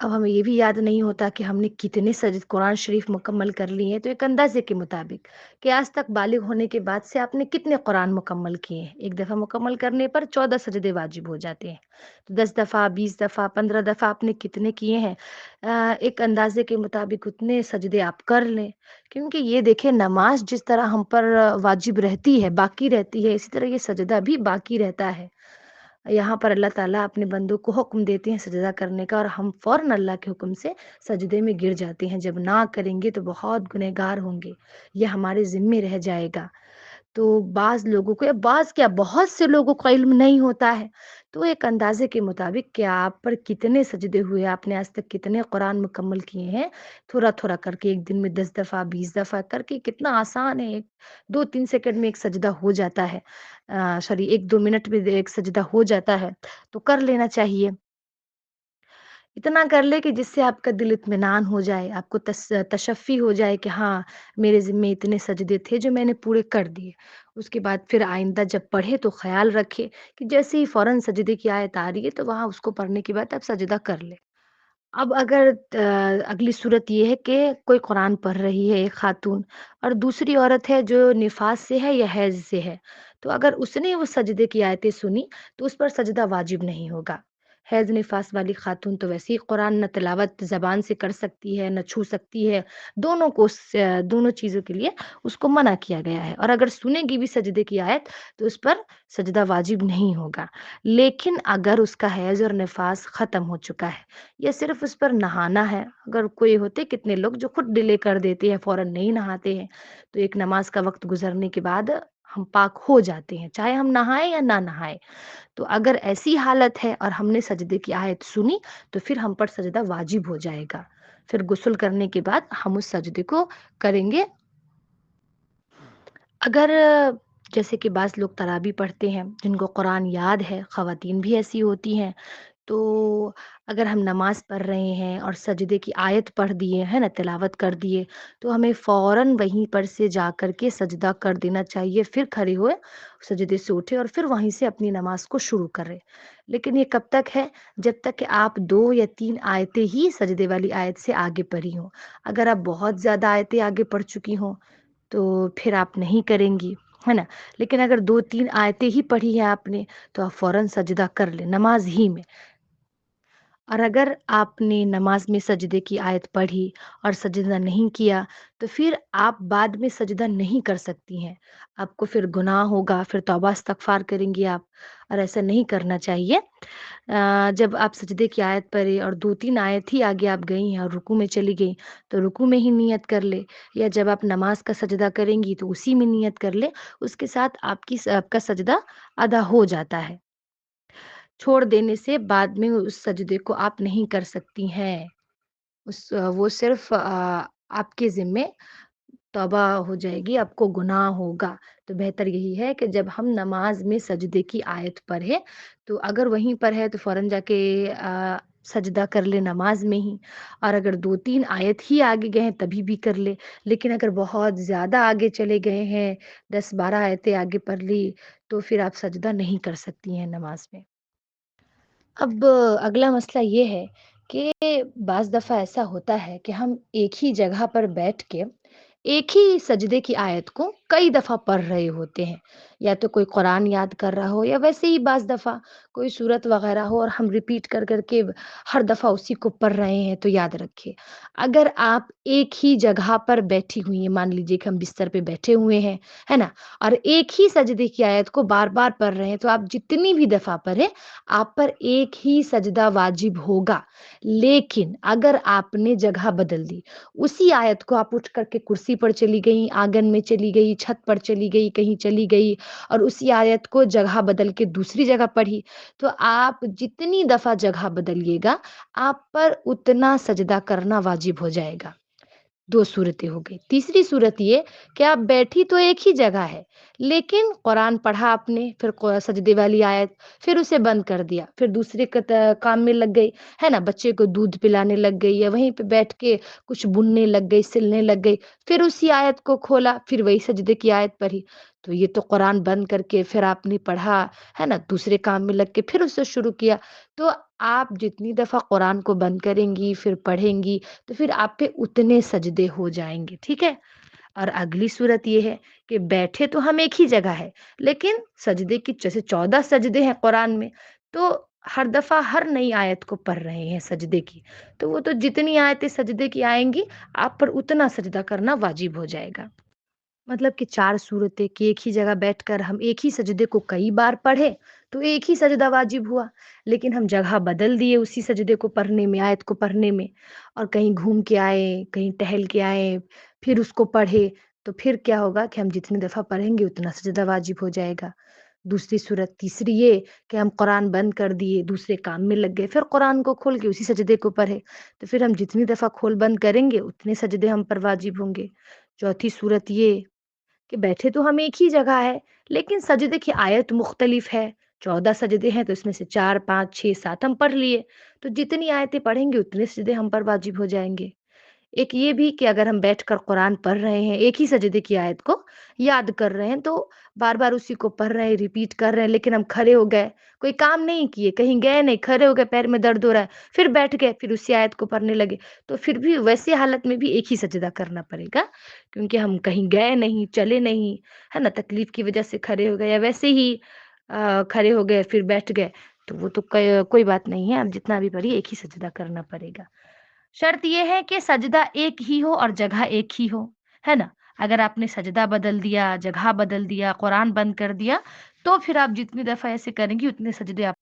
اب ہمیں یہ بھی یاد نہیں ہوتا کہ ہم نے کتنے قرآن شریف مکمل کر لیے ہیں، تو ایک اندازے کے مطابق کہ آج تک بالغ ہونے کے بعد سے آپ نے کتنے قرآن مکمل کیے ہیں۔ ایک دفعہ مکمل کرنے پر 14 سجدے واجب ہو جاتے ہیں، تو 10 دفعہ، 20 دفعہ، 15 دفعہ آپ نے کتنے کیے ہیں، ایک اندازے کے مطابق اتنے سجدے آپ کر لیں، کیونکہ یہ دیکھیں نماز جس طرح ہم پر واجب رہتی ہے، باقی رہتی ہے، اسی طرح یہ سجدہ بھی باقی رہتا ہے۔ یہاں پر اللہ تعالیٰ اپنے بندوں کو حکم دیتے ہیں سجدہ کرنے کا، اور ہم فوراً اللہ کے حکم سے سجدے میں گر جاتے ہیں۔ جب نہ کریں گے تو بہت گنہگار ہوں گے، یہ ہمارے ذمے رہ جائے گا۔ تو بعض لوگوں کو، یا بعض کیا، بہت سے لوگوں کو علم نہیں ہوتا ہے، تو ایک اندازے کے مطابق کہ آپ پر کتنے سجدے ہوئے، آپ نے آج تک کتنے قرآن مکمل کیے ہیں، تھوڑا تھوڑا کر کے ایک دن میں 10 دفعہ، 20 دفعہ کر کے، کتنا آسان ہے، 2-3 سیکنڈ میں ایک سجدہ ہو جاتا ہے، سوری 1-2 منٹ میں ایک سجدہ ہو جاتا ہے، تو کر لینا چاہیے۔ اتنا کر لے کہ جس سے آپ کا دل اطمینان ہو جائے، آپ کو تشفی ہو جائے کہ ہاں، میرے ذمے اتنے سجدے تھے جو میں نے پورے کر دیے۔ اس کے بعد پھر آئندہ جب پڑھے تو خیال رکھے کہ جیسے ہی فوراً سجدے کی آیت آ رہی ہے تو وہاں اس کو پڑھنے کے بعد آپ سجدہ کر لیں۔ اب اگر اگلی صورت یہ ہے کہ کوئی قرآن پڑھ رہی ہے ایک خاتون، اور دوسری عورت ہے جو نفاس سے ہے یا حیض سے ہے، تو اگر اس نے وہ سجدے کی آیتیں سنی تو اس پر سجدہ واجب نہیں ہوگا۔ حیض نفاس والی خاتون تو ویسے ہی قرآن نہ تلاوت زبان سے کر سکتی ہے، نہ چھو سکتی ہے، دونوں کو دونوں چیزوں کے لیے اس کو منع کیا گیا ہے، اور اگر سنے گی بھی سجدے کی آیت تو اس پر سجدہ واجب نہیں ہوگا۔ لیکن اگر اس کا حیض اور نفاس ختم ہو چکا ہے، یا صرف اس پر نہانا ہے، اگر کوئی ہوتے کتنے لوگ جو خود ڈیلے کر دیتے ہیں، فوراً نہیں نہاتے ہیں، تو ایک نماز کا وقت گزرنے کے بعد ہم پاک ہو جاتے ہیں، چاہے ہم نہائیں یا نہ نہائیں۔ تو اگر ایسی حالت ہے اور ہم نے سجدے کی آیت سنی تو پھر ہم پر سجدہ واجب ہو جائے گا، پھر غسل کرنے کے بعد ہم اس سجدے کو کریں گے۔ اگر جیسے کہ بعض لوگ تراویح پڑھتے ہیں جن کو قرآن یاد ہے، خواتین بھی ایسی ہوتی ہیں، تو اگر ہم نماز پڑھ رہے ہیں اور سجدے کی آیت پڑھ دیے ہے نا، تلاوت کر دیے، تو ہمیں فوراً وہیں پر سے جا کر کے سجدہ کر دینا چاہیے، پھر کھڑے ہوئے سجدے سے اٹھے اور پھر وہیں سے اپنی نماز کو شروع کریں۔ لیکن یہ کب تک ہے؟ جب تک کہ آپ 2 یا 3 آیتیں ہی سجدے والی آیت سے آگے پڑھی ہوں۔ اگر آپ بہت زیادہ آیتیں آگے پڑھ چکی ہوں تو پھر آپ نہیں کریں گی، ہے نا؟ لیکن اگر 2-3 آیتیں ہی پڑھی ہیں آپ نے تو آپ فوراً سجدہ کر لیں نماز ہی میں۔ اور اگر آپ نے نماز میں سجدے کی آیت پڑھی اور سجدہ نہیں کیا تو پھر آپ بعد میں سجدہ نہیں کر سکتی ہیں، آپ کو پھر گناہ ہوگا، پھر توبہ استغفار کریں گی آپ، اور ایسا نہیں کرنا چاہیے۔ جب آپ سجدے کی آیت پڑھے اور 2-3 آیت ہی آگے آپ گئی ہیں اور رکوع میں چلی گئی تو رکوع میں ہی نیت کر لے، یا جب آپ نماز کا سجدہ کریں گی تو اسی میں نیت کر لے، اس کے ساتھ آپ کا سجدہ ادا ہو جاتا ہے۔ چھوڑ دینے سے بعد میں اس سجدے کو آپ نہیں کر سکتی ہیں، وہ صرف آپ کے ذمے توبہ ہو جائے گی، آپ کو گناہ ہوگا۔ تو بہتر یہی ہے کہ جب ہم نماز میں سجدے کی آیت پڑھے تو اگر وہیں پر ہے تو فوراً جا کے سجدہ کر لے نماز میں ہی، اور اگر 2-3 آیت ہی آگے گئے ہیں تبھی بھی کر لے۔ لیکن اگر بہت زیادہ آگے چلے گئے ہیں، 10-12 آیتیں آگے پڑھ لی، تو پھر آپ سجدہ نہیں کر سکتی ہیں نماز میں۔ اب اگلا مسئلہ یہ ہے کہ بعض دفعہ ایسا ہوتا ہے کہ ہم ایک ہی جگہ پر بیٹھ کے ایک ہی سجدے کی آیت کو کئی دفعہ پڑھ رہے ہوتے ہیں، یا تو کوئی قرآن یاد کر رہا ہو، یا ویسے ہی بعض دفعہ کوئی صورت وغیرہ ہو اور ہم ریپیٹ کر کر کے ہر دفعہ اسی کو پڑھ رہے ہیں۔ تو یاد رکھیے، اگر آپ ایک ہی جگہ پر بیٹھی ہوئی ہیں، مان لیجیے کہ ہم بستر پہ بیٹھے ہوئے ہیں، ہے نا، اور ایک ہی سجدے کی آیت کو بار بار پڑھ رہے ہیں، تو آپ جتنی بھی دفعہ پڑھیں آپ پر ایک ہی سجدہ واجب ہوگا۔ لیکن اگر آپ نے جگہ بدل دی، اسی آیت کو آپ اٹھ کر کے کرسی پر چلی گئی، آنگن میں چلی گئی، چھت پر چلی گئی، کہیں چلی گئی، اور اسی آیت کو جگہ بدل کے دوسری جگہ پڑھی، تو آپ جتنی دفعہ جگہ بدلیے گا آپ پر اتنا سجدہ کرنا واجب ہو جائے گا۔ 2 صورتیں ہو گئی۔ تیسری صورت یہ کہ آپ بیٹھی تو ایک ہی جگہ ہے، لیکن قرآن پڑھا آپ نے، پھر سجدے والی آیت، پھر اسے بند کر دیا، پھر دوسرے کام میں لگ گئی، ہے نا، بچے کو دودھ پلانے لگ گئی، یا وہیں پہ بیٹھ کے کچھ بننے لگ گئی، سلنے لگ گئی، پھر اسی آیت کو کھولا، پھر وہی سجدے کی آیت پڑھی، تو یہ تو قرآن بند کر کے پھر آپ نے پڑھا، ہے نا؟ دوسرے کام میں لگ کے پھر اسے شروع کیا۔ تو آپ جتنی دفعہ قرآن کو بند کریں گی، پھر پڑھیں گی، تو پھر آپ پہ اتنے سجدے ہو جائیں گے، ٹھیک ہے؟ اور اگلی صورت یہ ہے کہ بیٹھے تو ہم ایک ہی جگہ ہے، لیکن سجدے کی جیسے 14 سجدے ہیں قرآن میں، تو ہر دفعہ ہر نئی آیت کو پڑھ رہے ہیں سجدے کی، تو وہ تو جتنی آیتیں سجدے کی آئیں گی آپ پر اتنا سجدہ کرنا واجب ہو جائے گا۔ مطلب کہ 4 صورتیں کہ ایک ہی جگہ بیٹھ کر ہم ایک ہی سجدے کو کئی بار پڑھیں تو ایک ہی سجدہ واجب ہوا، لیکن ہم جگہ بدل دیے اسی سجدے کو پڑھنے میں، آیت کو پڑھنے میں، اور کہیں گھوم کے آئے، کہیں ٹہل کے آئے، پھر اس کو پڑھے، تو پھر کیا ہوگا کہ ہم جتنی دفعہ پڑھیں گے اتنا سجدہ واجب ہو جائے گا۔ دوسری صورت تیسری یہ کہ ہم قرآن بند کر دیے، دوسرے کام میں لگ گئے، پھر قرآن کو کھول کے اسی سجدے کو پڑھے، تو پھر ہم جتنی دفعہ کھول بند کریں گے اتنے سجدے ہم پر واجب ہوں گے۔ چوتھی صورت یہ کہ بیٹھے تو ہم ایک ہی جگہ ہے، لیکن سجدے کی آیت مختلف ہے، 14 سجدے ہیں تو اس میں سے 4 5 6 7 ہم پڑھ لیے، تو جتنی آیتیں پڑھیں گے اتنے سجدے ہم پر واجب ہو جائیں گے۔ ایک یہ بھی کہ اگر ہم بیٹھ کر قرآن پڑھ رہے ہیں، ایک ہی سجدے کی آیت کو یاد کر رہے ہیں، تو بار بار اسی کو پڑھ رہے ہیں، ریپیٹ کر رہے ہیں، لیکن ہم کھڑے ہو گئے، کوئی کام نہیں کیے، کہیں گئے نہیں، کھڑے ہو گئے، پیر میں درد ہو رہا ہے، پھر بیٹھ گئے، پھر اسی آیت کو پڑھنے لگے، تو پھر بھی ویسی حالت میں بھی ایک ہی سجدہ کرنا پڑے گا، کیونکہ ہم کہیں گئے نہیں، چلے نہیں، ہے نا؟ تکلیف کی وجہ سے کھڑے ہو گئے، یا ویسے ہی کھڑے ہو گئے پھر بیٹھ گئے، تو وہ تو کوئی بات نہیں ہے، آپ جتنا بھی پڑھیے ایک ہی سجدہ کرنا پڑے گا۔ شرط یہ ہے کہ سجدہ ایک ہی ہو اور جگہ ایک ہی ہو، ہے نا؟ اگر آپ نے سجدہ بدل دیا، جگہ بدل دیا، قرآن بند کر دیا، تو پھر آپ جتنی دفعہ ایسے کریں گی اتنے سجدے آپ